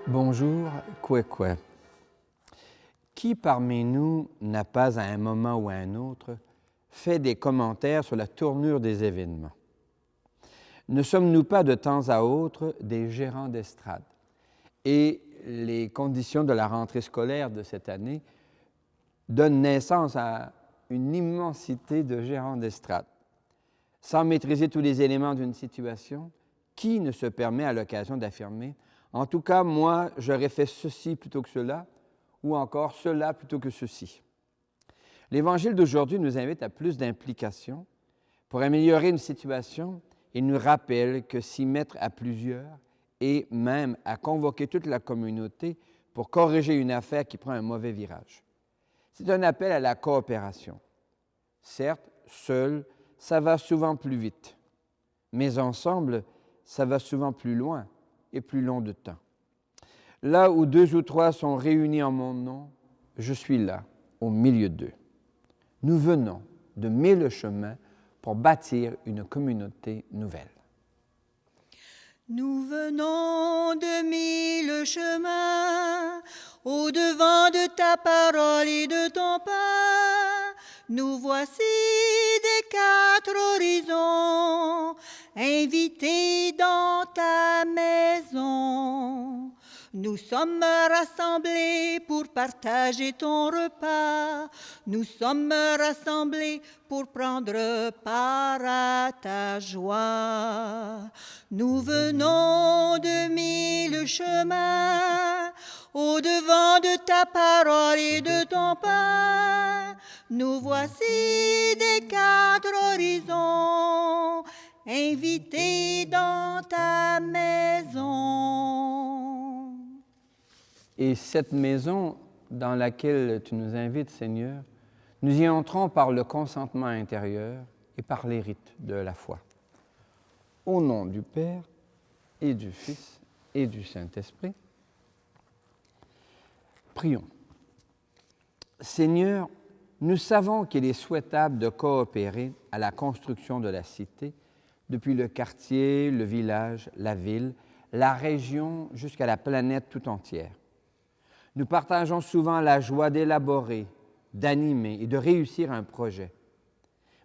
Bonjour, Kwekwe. Qui parmi nous n'a pas, à un moment ou à un autre, fait des commentaires sur la tournure des événements? Ne sommes-nous pas de temps à autre des gérants d'estrade? Et les conditions de la rentrée scolaire de cette année donnent naissance à une immensité de gérants d'estrade. Sans maîtriser tous les éléments d'une situation, qui ne se permet à l'occasion d'affirmer « En tout cas, moi, j'aurais fait ceci plutôt que cela » ou encore « cela plutôt que ceci ». L'Évangile d'aujourd'hui nous invite à plus d'implication. Pour améliorer une situation, il nous rappelle que s'y mettre à plusieurs et même à convoquer toute la communauté pour corriger une affaire qui prend un mauvais virage. C'est un appel à la coopération. Certes, seul, ça va souvent plus vite, mais ensemble, ça va souvent plus loin et plus long de temps. Là où 2 ou 3 sont réunis en mon nom, je suis là, au milieu d'eux. Nous venons de 1000 chemins pour bâtir une communauté nouvelle. Nous venons de 1000 chemins, au-devant de ta parole et de ton pain. Nous voici des 4 horizons, invités dans ta maison. Nous sommes rassemblés pour partager ton repas. Nous sommes rassemblés pour prendre part à ta joie. Nous venons de 1000 chemins, au-devant de ta parole et de ton pain. Nous voici des 4 horizons, invités dans ta maison. Et cette maison dans laquelle tu nous invites, Seigneur, nous y entrons par le consentement intérieur et par les rites de la foi. Au nom du Père et du Fils et du Saint-Esprit, prions. Seigneur, nous savons qu'il est souhaitable de coopérer à la construction de la cité, depuis le quartier, le village, la ville, la région, jusqu'à la planète tout entière. Nous partageons souvent la joie d'élaborer, d'animer et de réussir un projet.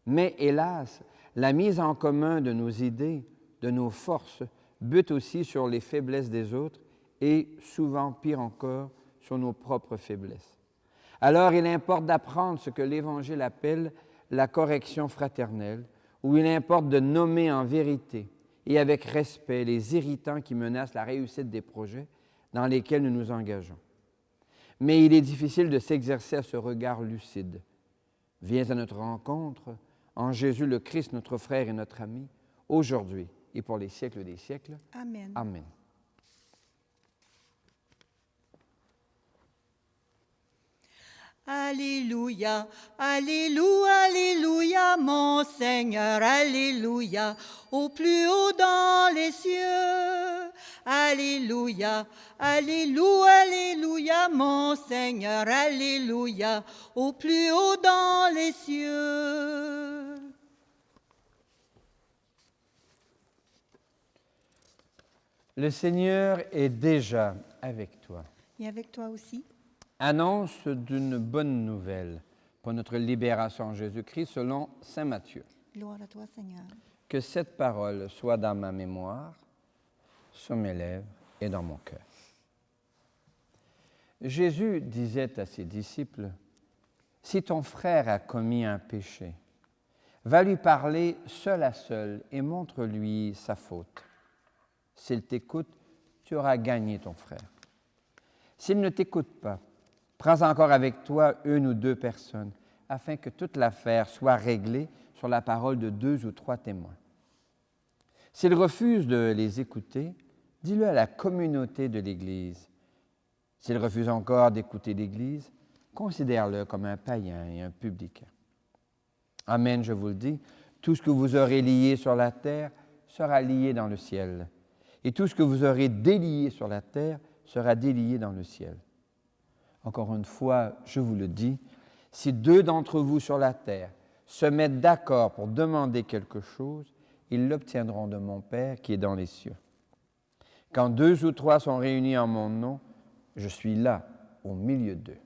Mais hélas, la mise en commun de nos idées, de nos forces, bute aussi sur les faiblesses des autres et, souvent pire encore, sur nos propres faiblesses. Alors, il importe d'apprendre ce que l'Évangile appelle la correction fraternelle, où il importe de nommer en vérité et avec respect les irritants qui menacent la réussite des projets dans lesquels nous nous engageons. Mais il est difficile de s'exercer à ce regard lucide. Viens à notre rencontre, en Jésus le Christ, notre frère et notre ami, aujourd'hui et pour les siècles des siècles. Amen. Amen. Alléluia, Alléluia, Alléluia, mon Seigneur, Alléluia, au plus haut dans les cieux. Alléluia, Alléluia, Alléluia, mon Seigneur, Alléluia, au plus haut dans les cieux. Le Seigneur est déjà avec toi. Et avec toi aussi. Annonce d'une bonne nouvelle pour notre libération en Jésus-Christ selon saint Matthieu. Gloire à toi, Seigneur. Que cette parole soit dans ma mémoire, sur mes lèvres et dans mon cœur. Jésus disait à ses disciples, « Si ton frère a commis un péché, va lui parler seul à seul et montre-lui sa faute. S'il t'écoute, tu auras gagné ton frère. S'il ne t'écoute pas, prends encore avec toi 1 ou 2 personnes, afin que toute l'affaire soit réglée sur la parole de 2 ou 3 témoins. S'il refuse de les écouter, dis-le à la communauté de l'Église. S'il refuse encore d'écouter l'Église, considère-le comme un païen et un publicain. Amen, je vous le dis, tout ce que vous aurez lié sur la terre sera lié dans le ciel, et tout ce que vous aurez délié sur la terre sera délié dans le ciel. Encore une fois, je vous le dis, si 2 d'entre vous sur la terre se mettent d'accord pour demander quelque chose, ils l'obtiendront de mon Père qui est dans les cieux. Quand 2 ou 3 sont réunis en mon nom, je suis là, au milieu d'eux.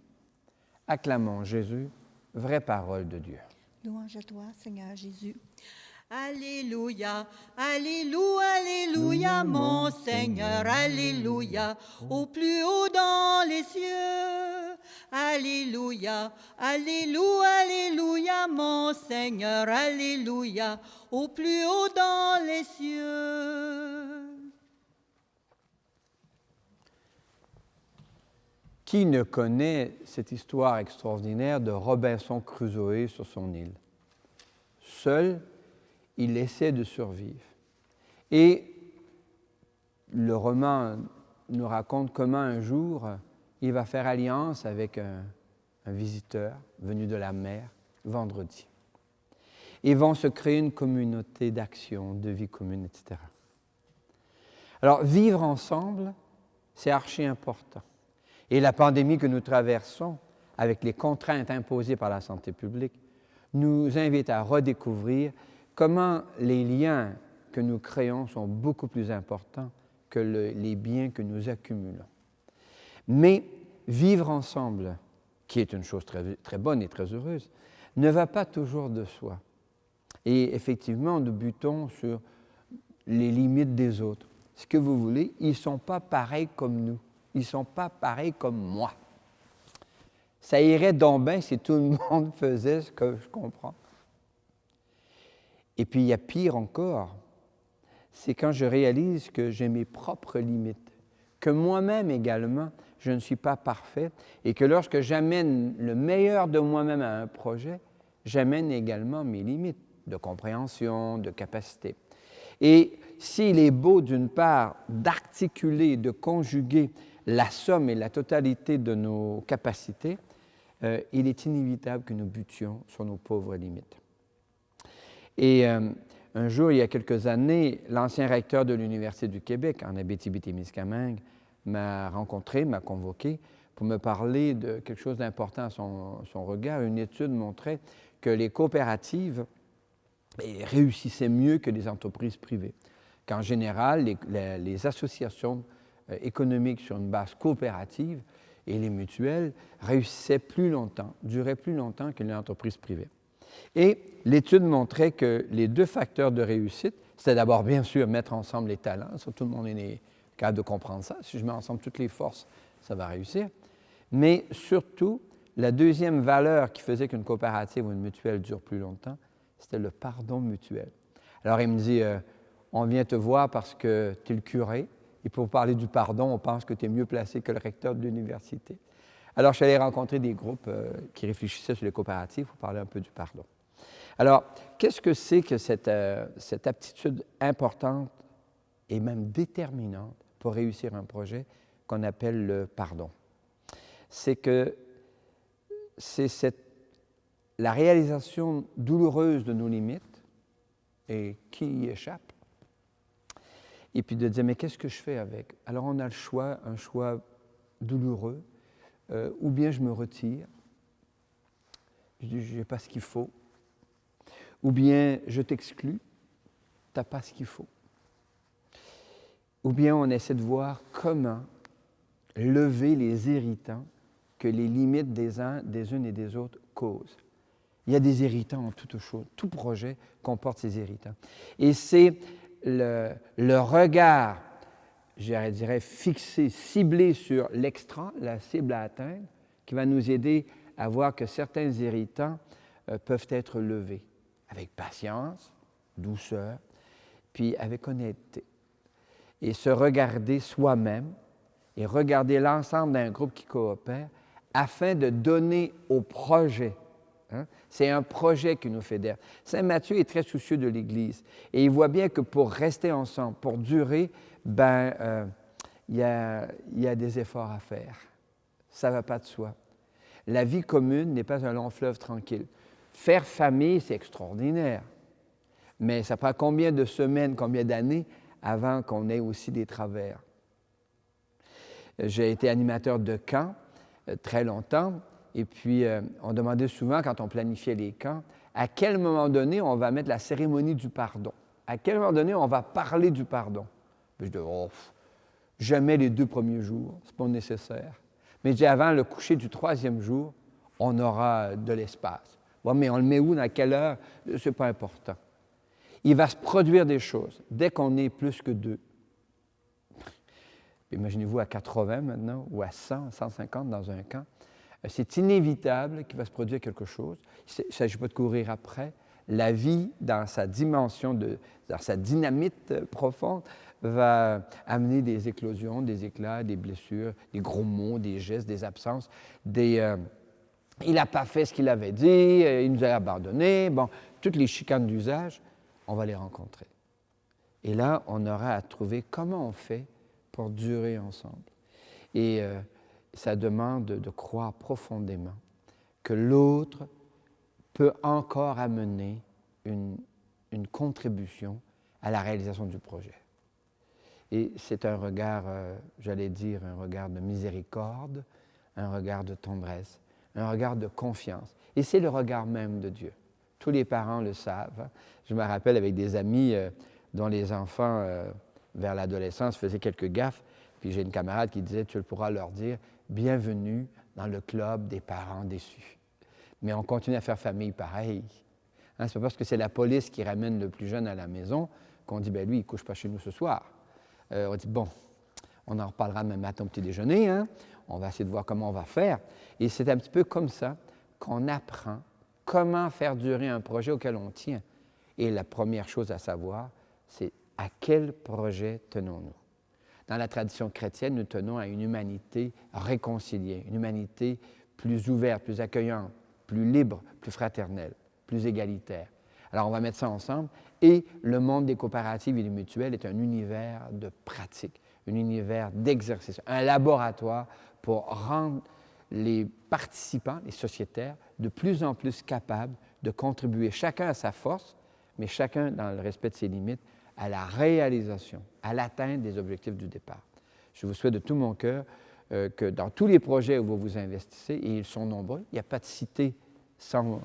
Acclamons Jésus, vraie parole de Dieu. Louange à toi, Seigneur Jésus. Alléluia, Alléluia, Alléluia, mon Seigneur, Alléluia, au plus haut dans les cieux. Alléluia, Alléluia, Alléluia, mon Seigneur, Alléluia, au plus haut dans les cieux. Qui ne connaît cette histoire extraordinaire de Robinson Crusoe sur son île? Seul, il essaie de survivre. Et le roman nous raconte comment un jour, il va faire alliance avec un visiteur venu de la mer, vendredi. Ils vont se créer une communauté d'action, de vie commune, etc. Alors, vivre ensemble, c'est archi important. Et la pandémie que nous traversons, avec les contraintes imposées par la santé publique, nous invite à redécouvrir comment les liens que nous créons sont beaucoup plus importants que les biens que nous accumulons. Mais vivre ensemble, qui est une chose très, très bonne et très heureuse, ne va pas toujours de soi. Et effectivement, nous butons sur les limites des autres. Ce que vous voulez, ils ne sont pas pareils comme nous. Ils ne sont pas pareils comme moi. Ça irait donc bien si tout le monde faisait ce que je comprends. Et puis, il y a pire encore, c'est quand je réalise que j'ai mes propres limites, que moi-même également, je ne suis pas parfait, et que lorsque j'amène le meilleur de moi-même à un projet, j'amène également mes limites de compréhension, de capacité. Et s'il est beau, d'une part, d'articuler, de conjuguer la somme et la totalité de nos capacités, il est inévitable que nous butions sur nos pauvres limites. Et un jour, il y a quelques années, l'ancien recteur de l'Université du Québec, en Abitibi-Témiscamingue, m'a rencontré, m'a convoqué pour me parler de quelque chose d'important à son regard. Une étude montrait que les coopératives réussissaient mieux que les entreprises privées. Qu'en général, les associations économiques sur une base coopérative et les mutuelles réussissaient plus longtemps, duraient plus longtemps que les entreprises privées. Et l'étude montrait que les 2 facteurs de réussite, c'était d'abord, bien sûr, mettre ensemble les talents. Ça, tout le monde est capable de comprendre ça. Si je mets ensemble toutes les forces, ça va réussir. Mais surtout, la deuxième valeur qui faisait qu'une coopérative ou une mutuelle dure plus longtemps, c'était le pardon mutuel. Alors, il me dit, on vient te voir parce que tu es le curé, et pour parler du pardon, on pense que tu es mieux placé que le recteur de l'université. Alors, je suis allé rencontrer des groupes qui réfléchissaient sur les coopératives pour parler un peu du pardon. Alors, qu'est-ce que c'est que cette aptitude importante et même déterminante pour réussir un projet qu'on appelle le pardon? C'est que c'est la réalisation douloureuse de nos limites, et qui y échappe, et puis de dire, mais qu'est-ce que je fais avec? Alors, on a le choix, un choix douloureux, ou bien je me retire, je dis, je n'ai pas ce qu'il faut, ou bien je t'exclus, tu n'as pas ce qu'il faut. Ou bien on essaie de voir comment lever les irritants que les limites des unes et des autres causent. Il y a des irritants en toute chose. Tout projet comporte ces irritants. Et c'est le regard, je dirais, fixé, ciblé sur l'extra, la cible à atteindre, qui va nous aider à voir que certains irritants peuvent être levés avec patience, douceur, puis avec honnêteté. Et se regarder soi-même et regarder l'ensemble d'un groupe qui coopère afin de donner au projet. C'est un projet qui nous fédère. Saint Matthieu est très soucieux de l'Église et il voit bien que pour rester ensemble, pour durer, il y a des efforts à faire. Ça ne va pas de soi. La vie commune n'est pas un long fleuve tranquille. Faire famille, c'est extraordinaire. Mais ça prend combien de semaines, combien d'années avant qu'on ait aussi des travers? J'ai été animateur de camps très longtemps. Et puis, on demandait souvent, quand on planifiait les camps, à quel moment donné on va mettre la cérémonie du pardon? À quel moment donné on va parler du pardon? Puis je dis, Jamais les 2 premiers jours, ce n'est pas nécessaire. Mais je dis, avant le coucher du 3e jour, on aura de l'espace. Ouais, mais on le met où, dans quelle heure? Ce n'est pas important. Il va se produire des choses dès qu'on est plus que 2. Imaginez-vous à 80 maintenant, ou à 100, 150 dans un camp. C'est inévitable qu'il va se produire quelque chose. Il ne s'agit pas de courir après. La vie, dans sa dimension, dans sa dynamite profonde, va amener des éclosions, des éclats, des blessures, des gros mots, des gestes, des absences, il n'a pas fait ce qu'il avait dit, il nous a abandonnés. Bon, toutes les chicanes d'usage, on va les rencontrer. Et là, on aura à trouver comment on fait pour durer ensemble. Et ça demande de croire profondément que l'autre peut encore amener une contribution à la réalisation du projet. Et c'est un regard, j'allais dire, un regard de miséricorde, un regard de tendresse, un regard de confiance. Et c'est le regard même de Dieu. Tous les parents le savent. Je me rappelle avec des amis dont les enfants, vers l'adolescence, faisaient quelques gaffes. Puis j'ai une camarade qui disait, tu pourras leur dire, bienvenue dans le club des parents déçus. Mais on continue à faire famille pareil. Hein, c'est pas parce que c'est la police qui ramène le plus jeune à la maison qu'on dit, bien lui, il ne couche pas chez nous ce soir. On dit, bon, on en reparlera même matin au petit déjeuner, hein? On va essayer de voir comment on va faire. Et c'est un petit peu comme ça qu'on apprend comment faire durer un projet auquel on tient. Et la première chose à savoir, c'est à quel projet tenons-nous? Dans la tradition chrétienne, nous tenons à une humanité réconciliée, une humanité plus ouverte, plus accueillante, plus libre, plus fraternelle, plus égalitaire. Alors, on va mettre ça ensemble. Et le monde des coopératives et des mutuelles est un univers de pratique, un univers d'exercice, un laboratoire pour rendre les participants, les sociétaires, de plus en plus capables de contribuer, chacun à sa force, mais chacun dans le respect de ses limites, à la réalisation, à l'atteinte des objectifs du départ. Je vous souhaite de tout mon cœur que dans tous les projets où vous vous investissez, et ils sont nombreux, il n'y a pas de cité sans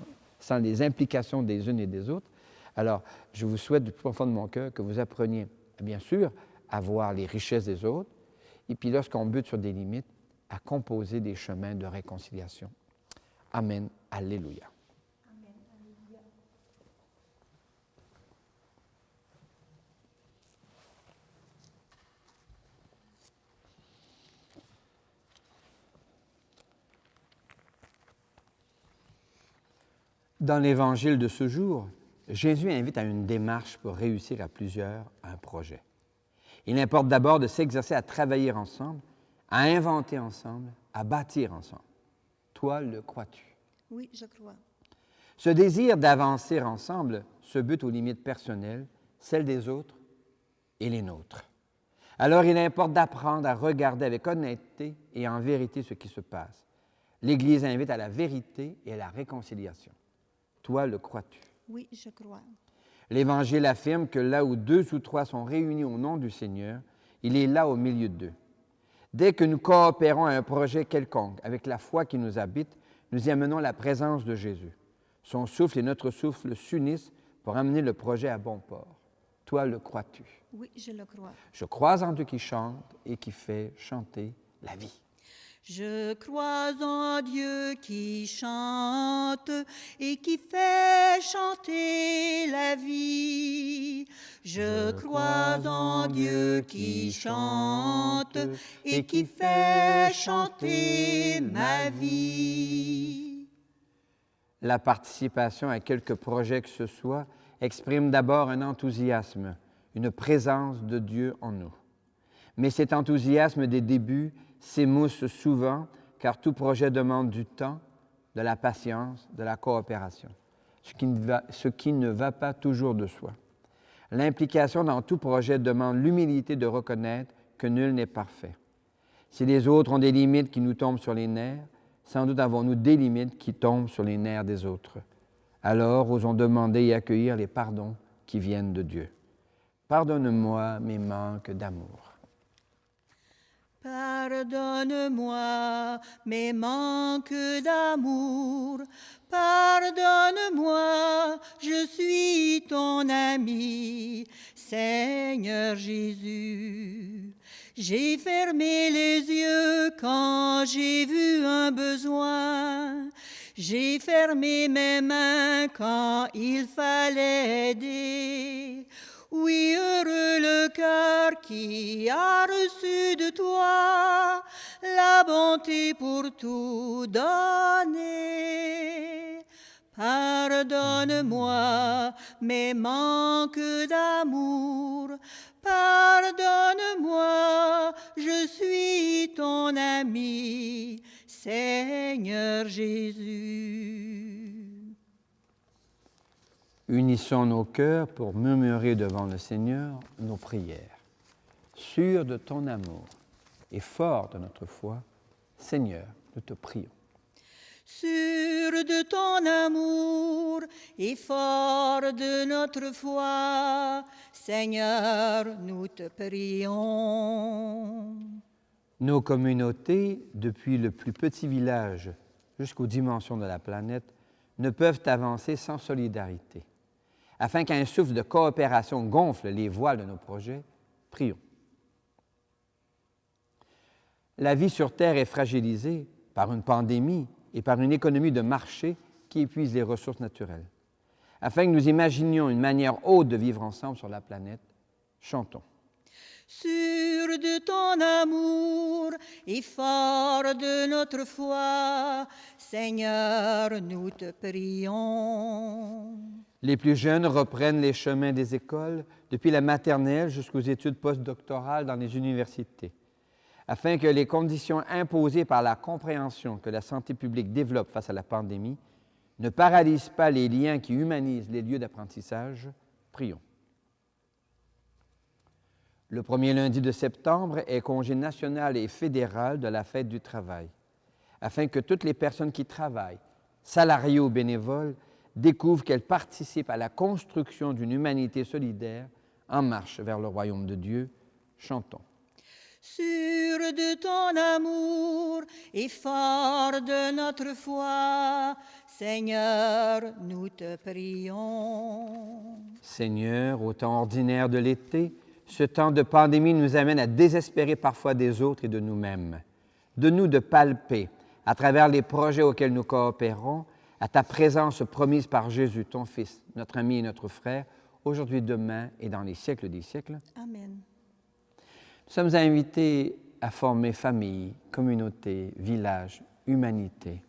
les implications des unes et des autres. Alors, je vous souhaite du plus profond de mon cœur que vous appreniez, bien sûr, à voir les richesses des autres, et puis lorsqu'on bute sur des limites, à composer des chemins de réconciliation. Amen. Alléluia. Amen. Alléluia. Dans l'Évangile de ce jour, Jésus invite à une démarche pour réussir à plusieurs un projet. Il importe d'abord de s'exercer à travailler ensemble, à inventer ensemble, à bâtir ensemble. Toi, le crois-tu? Oui, je crois. Ce désir d'avancer ensemble se bute aux limites personnelles, celles des autres et les nôtres. Alors, il importe d'apprendre à regarder avec honnêteté et en vérité ce qui se passe. L'Église invite à la vérité et à la réconciliation. Toi, le crois-tu? Oui, je crois. L'Évangile affirme que là où 2 ou 3 sont réunis au nom du Seigneur, il est là au milieu d'eux. Dès que nous coopérons à un projet quelconque avec la foi qui nous habite, nous y amenons la présence de Jésus. Son souffle et notre souffle s'unissent pour amener le projet à bon port. Toi, le crois-tu? Oui, je le crois. Je crois en Dieu qui chante et qui fait chanter la vie. Je crois en Dieu qui chante et qui fait chanter la vie. Je crois en Dieu qui chante et qui fait chanter ma vie. La participation à quelque projet que ce soit exprime d'abord un enthousiasme, une présence de Dieu en nous. Mais cet enthousiasme des débuts s'émousse souvent, car tout projet demande du temps, de la patience, de la coopération, ce qui ne va pas toujours de soi. L'implication dans tout projet demande l'humilité de reconnaître que nul n'est parfait. Si les autres ont des limites qui nous tombent sur les nerfs, sans doute avons-nous des limites qui tombent sur les nerfs des autres. Alors, osons demander et accueillir les pardons qui viennent de Dieu. Pardonne-moi mes manques d'amour. Pardonne-moi mes manques d'amour. Pardonne-moi, je suis ton ami, Seigneur Jésus. J'ai fermé les yeux quand j'ai vu un besoin. J'ai fermé mes mains quand il fallait aider. Oui, heureux le cœur qui a reçu de toi la bonté pour tout donner. Pardonne-moi mes manques d'amour. Pardonne-moi, je suis ton ami, Seigneur Jésus. Unissons nos cœurs pour murmurer devant le Seigneur nos prières. Sûr de ton amour et fort de notre foi, Seigneur, nous te prions. Sûr de ton amour et fort de notre foi, Seigneur, nous te prions. Nos communautés, depuis le plus petit village jusqu'aux dimensions de la planète, ne peuvent avancer sans solidarité. Afin qu'un souffle de coopération gonfle les voiles de nos projets, prions. La vie sur Terre est fragilisée par une pandémie et par une économie de marché qui épuise les ressources naturelles. Afin que nous imaginions une manière haute de vivre ensemble sur la planète, chantons. Sûr de ton amour et fort de notre foi, Seigneur, nous te prions. Les plus jeunes reprennent les chemins des écoles, depuis la maternelle jusqu'aux études postdoctorales dans les universités, afin que les conditions imposées par la compréhension que la santé publique développe face à la pandémie ne paralysent pas les liens qui humanisent les lieux d'apprentissage. Prions. Le premier lundi de septembre est congé national et fédéral de la fête du travail, afin que toutes les personnes qui travaillent, salariés ou bénévoles, découvrent qu'elles participent à la construction d'une humanité solidaire en marche vers le royaume de Dieu. Chantons. Sûr de ton amour et fort de notre foi, Seigneur, nous te prions. Seigneur, au temps ordinaire de l'été, ce temps de pandémie nous amène à désespérer parfois des autres et de nous-mêmes. Donne-nous de palper, à travers les projets auxquels nous coopérons, à ta présence promise par Jésus, ton Fils, notre ami et notre frère, aujourd'hui, demain et dans les siècles des siècles. Amen. Nous sommes invités à former famille, communauté, village, humanité.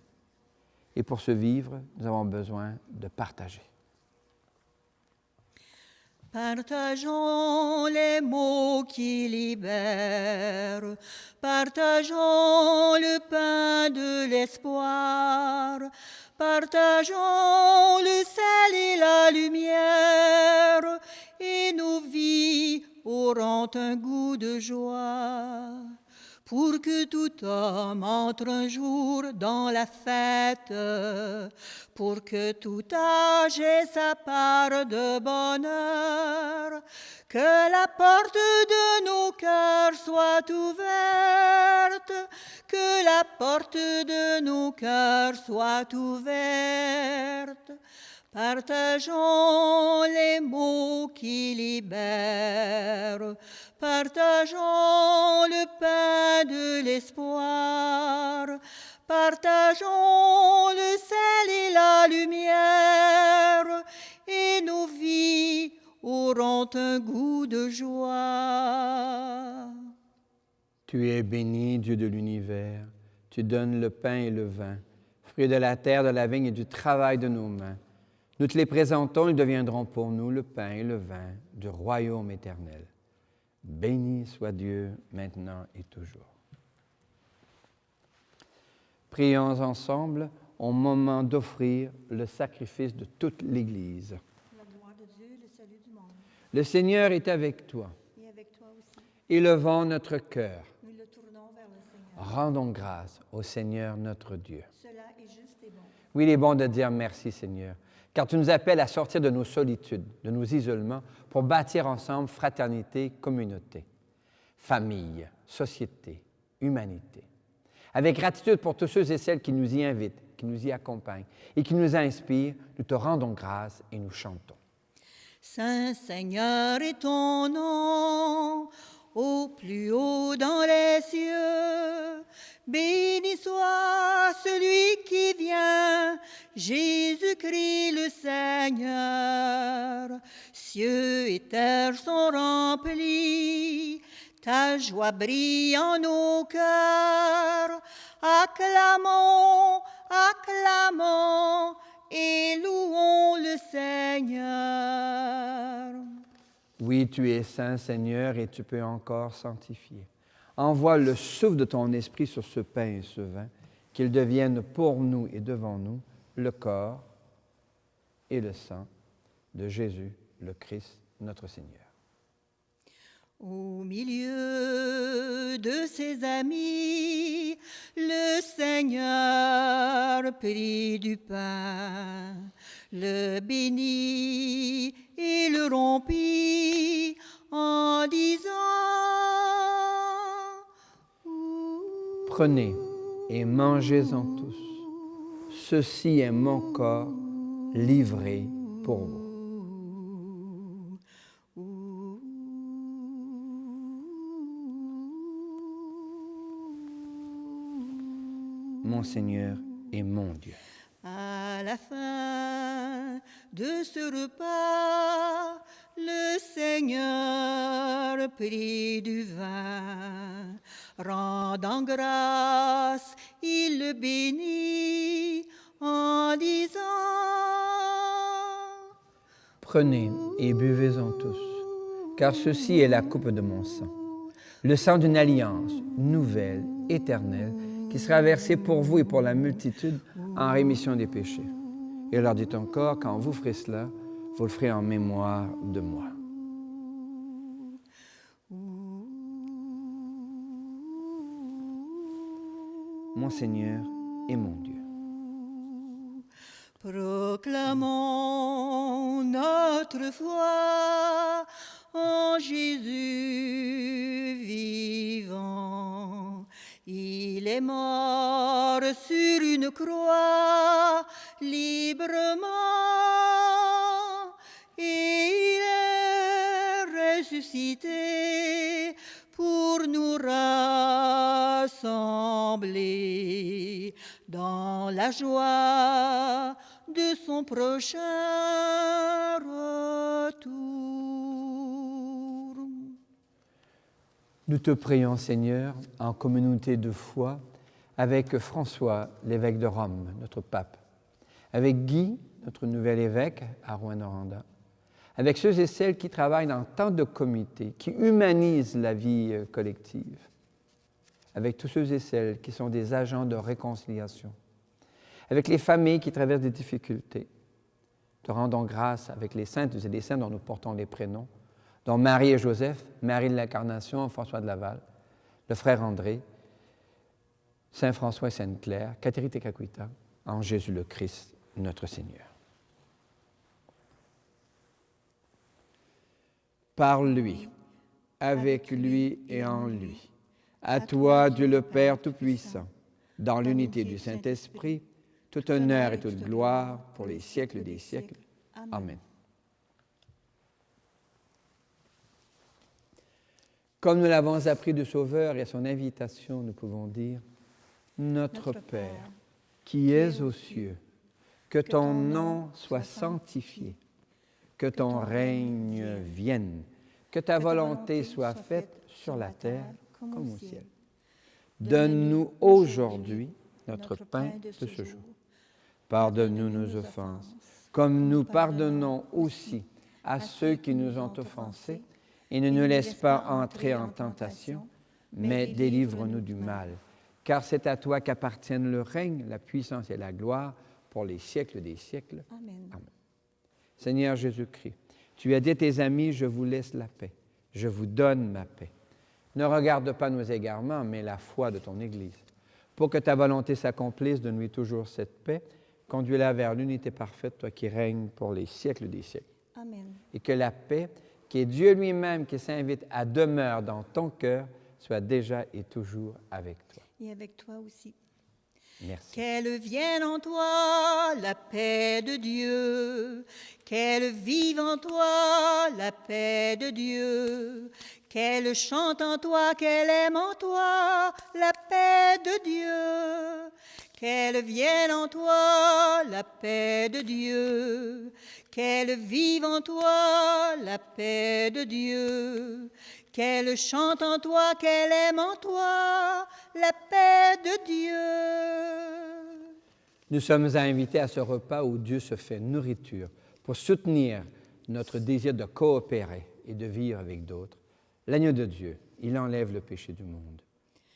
Et pour ce vivre, nous avons besoin de partager. Partageons les mots qui libèrent, partageons le pain de l'espoir, partageons le sel et la lumière, et nos vies auront un goût de joie. Pour que tout homme entre un jour dans la fête, pour que tout âge ait sa part de bonheur, que la porte de nos cœurs soit ouverte, que la porte de nos cœurs soit ouverte. Partageons les mots qui libèrent, partageons le pain de l'espoir, partageons le sel et la lumière, et nos vies auront un goût de joie. Tu es béni, Dieu de l'univers, tu donnes le pain et le vin, fruits de la terre, de la vigne et du travail de nos mains. Nous te les présentons, ils deviendront pour nous le pain et le vin du royaume éternel. Béni soit Dieu, maintenant et toujours. Prions ensemble au moment d'offrir le sacrifice de toute l'Église. La gloire de Dieu, le salut du monde. Le Seigneur est avec toi. Et avec toi aussi. Élevons notre cœur. Nous le tournons vers le Seigneur. Rendons grâce au Seigneur notre Dieu. Cela est juste et bon. Oui, il est bon de dire merci, Seigneur, car tu nous appelles à sortir de nos solitudes, de nos isolements, pour bâtir ensemble fraternité, communauté, famille, société, humanité. Avec gratitude pour tous ceux et celles qui nous y invitent, qui nous y accompagnent et qui nous inspirent, nous te rendons grâce et nous chantons. Saint Seigneur est ton nom, au plus haut dans les cieux. Béni soit celui qui vient, Jésus-Christ le Seigneur. Cieux et terre sont remplis, ta joie brille en nos cœurs. Acclamons, acclamons et louons le Seigneur. Oui, tu es saint, Seigneur, et tu peux encore sanctifier. Envoie le souffle de ton esprit sur ce pain et ce vin, qu'ils deviennent pour nous et devant nous le corps et le sang de Jésus, le Christ, notre Seigneur. Au milieu de ses amis, le Seigneur prit du pain, le bénit et le rompit en disant: Prenez et mangez-en tous. Ceci est mon corps livré pour vous. Mon Seigneur et mon Dieu. À la fin de ce repas, le Seigneur prit du vin, rendant grâce, il le bénit en disant: Prenez et buvez-en tous, car ceci est la coupe de mon sang, le sang d'une alliance nouvelle, éternelle, qui sera versé pour vous et pour la multitude en rémission des péchés. Et il leur dit encore, quand vous ferez cela, vous le ferez en mémoire de moi. Mon Seigneur et mon Dieu. Proclamons notre foi en Jésus vivant. Il est mort sur une croix librement et il est ressuscité pour nous rassembler dans la joie de son prochain retour. Nous te prions, Seigneur, en communauté de foi, avec François, l'évêque de Rome, notre pape, avec Guy, notre nouvel évêque à Rouyn-Noranda, avec ceux et celles qui travaillent dans tant de comités, qui humanisent la vie collective, avec tous ceux et celles qui sont des agents de réconciliation, avec les familles qui traversent des difficultés. Te rendons grâce avec les saintes et les saints dont nous portons les prénoms, dont Marie et Joseph, Marie de l'Incarnation, François de Laval, le frère André, Saint François et Sainte Claire, Catherine Tekakwita, en Jésus le Christ, notre Seigneur. Par lui, avec lui et en lui, à toi, Dieu le Père Tout-Puissant, dans l'unité du Saint-Esprit, tout honneur et toute gloire pour les siècles des siècles. Amen. Comme nous l'avons appris du Sauveur et à son invitation, nous pouvons dire: Notre Père, qui es aux cieux, que ton nom soit sanctifié, que ton règne vienne, que ta volonté soit faite sur la terre comme au ciel. Donne-nous aujourd'hui notre pain de ce jour. Pardonne-nous nos offenses, comme nous pardonnons aussi à ceux qui nous ont offensés, et ne nous laisse pas entrer en tentation, mais délivre-nous du mal. Car c'est à toi qu'appartiennent le règne, la puissance et la gloire pour les siècles des siècles. Amen. Amen. Seigneur Jésus-Christ, tu as dit à tes amis, je vous laisse la paix, je vous donne ma paix. Ne regarde pas nos égarements, mais la foi de ton Église. Pour que ta volonté s'accomplisse, donne-lui toujours cette paix, conduis-la vers l'unité parfaite, toi qui règnes pour les siècles des siècles. Amen. Et que la paix, qui est Dieu lui-même qui s'invite à demeurer dans ton cœur, soit déjà et toujours avec toi. Et avec toi aussi. Merci. Qu'elle vienne en toi la paix de Dieu, qu'elle vive en toi la paix de Dieu, qu'elle chante en toi, qu'elle aime en toi la paix de Dieu, qu'elle vienne en toi la paix de Dieu, qu'elle vive en toi la paix de Dieu, qu'elle chante en toi, qu'elle aime en toi la paix de Dieu. Nous sommes invités à ce repas où Dieu se fait nourriture pour soutenir notre désir de coopérer et de vivre avec d'autres. L'agneau de Dieu, il enlève le péché du monde.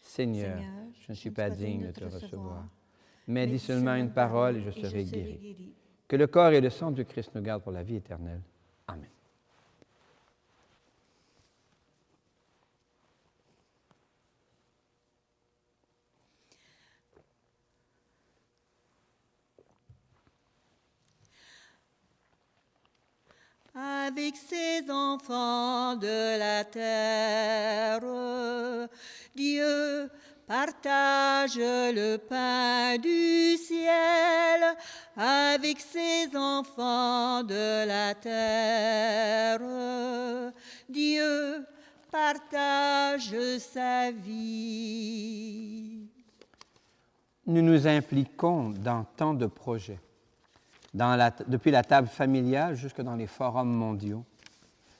Seigneur, je ne suis pas digne de te recevoir, mais dis seulement une parole et je serai guéri. Que le corps et le sang du Christ nous gardent pour la vie éternelle. Amen. Avec ses enfants de la terre, Dieu partage le pain du ciel. Avec ses enfants de la terre, Dieu partage sa vie. Nous nous impliquons dans tant de projets. Depuis la table familiale jusque dans les forums mondiaux,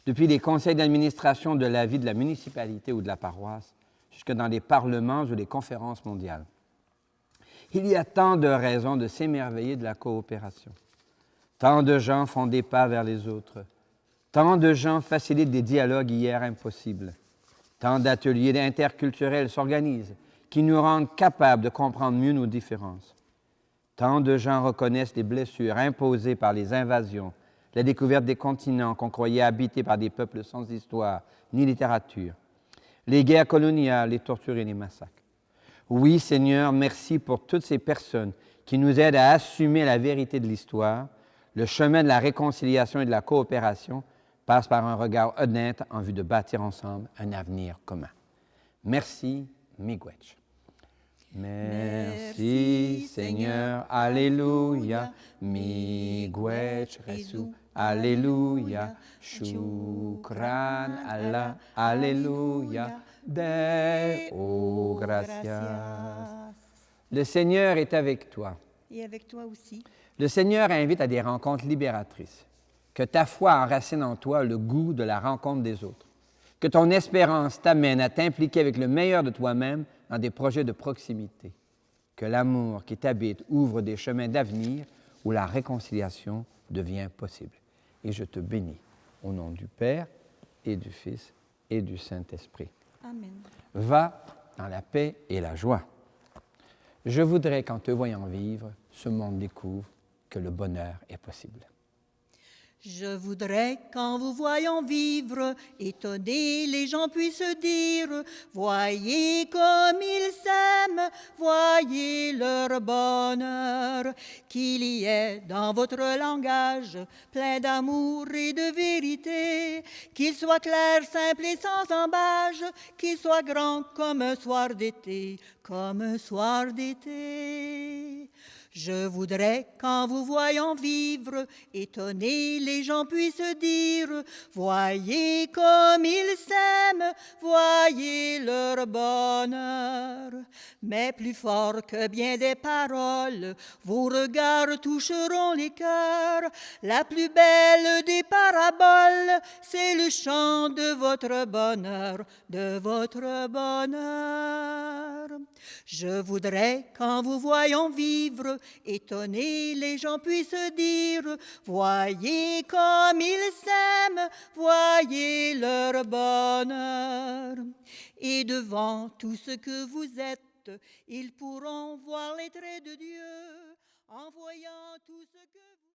depuis les conseils d'administration de la vie de la municipalité ou de la paroisse, jusque dans les parlements ou les conférences mondiales. Il y a tant de raisons de s'émerveiller de la coopération. Tant de gens font des pas vers les autres. Tant de gens facilitent des dialogues hier impossibles. Tant d'ateliers interculturels s'organisent qui nous rendent capables de comprendre mieux nos différences. Tant de gens reconnaissent les blessures imposées par les invasions, la découverte des continents qu'on croyait habités par des peuples sans histoire ni littérature, les guerres coloniales, les tortures et les massacres. Oui, Seigneur, merci pour toutes ces personnes qui nous aident à assumer la vérité de l'histoire. Le chemin de la réconciliation et de la coopération passe par un regard honnête en vue de bâtir ensemble un avenir commun. Merci, miigwech. Merci, Seigneur, Alléluia, miigwech resu, Alléluia, shukran Allah, Alléluia, Deo gracias. Le Seigneur est avec toi. Et avec toi aussi. Le Seigneur invite à des rencontres libératrices. Que ta foi enracine en toi le goût de la rencontre des autres. Que ton espérance t'amène à t'impliquer avec le meilleur de toi-même dans des projets de proximité. Que l'amour qui t'habite ouvre des chemins d'avenir où la réconciliation devient possible. Et je te bénis au nom du Père et du Fils et du Saint-Esprit. Amen. Va dans la paix et la joie. Je voudrais qu'en te voyant vivre, ce monde découvre que le bonheur est possible. Je voudrais qu'en vous voyant vivre, étonnés, les gens puissent dire « Voyez comme ils s'aiment, voyez leur bonheur, qu'il y ait dans votre langage plein d'amour et de vérité, qu'il soit clair, simple et sans embâge, qu'il soit grand comme un soir d'été, comme un soir d'été. » Je voudrais qu'en vous voyant vivre, étonnés, les gens puissent dire « Voyez comme ils s'aiment, voyez leur bonheur. » Mais plus fort que bien des paroles, vos regards toucheront les cœurs. La plus belle des paraboles, c'est le chant de votre bonheur, de votre bonheur. Je voudrais qu'en vous voyant vivre, étonnés, les gens puissent dire « Voyez comme ils s'aiment, voyez leur bonheur. » Et devant tout ce que vous êtes, ils pourront voir les traits de Dieu en voyant tout ce que vous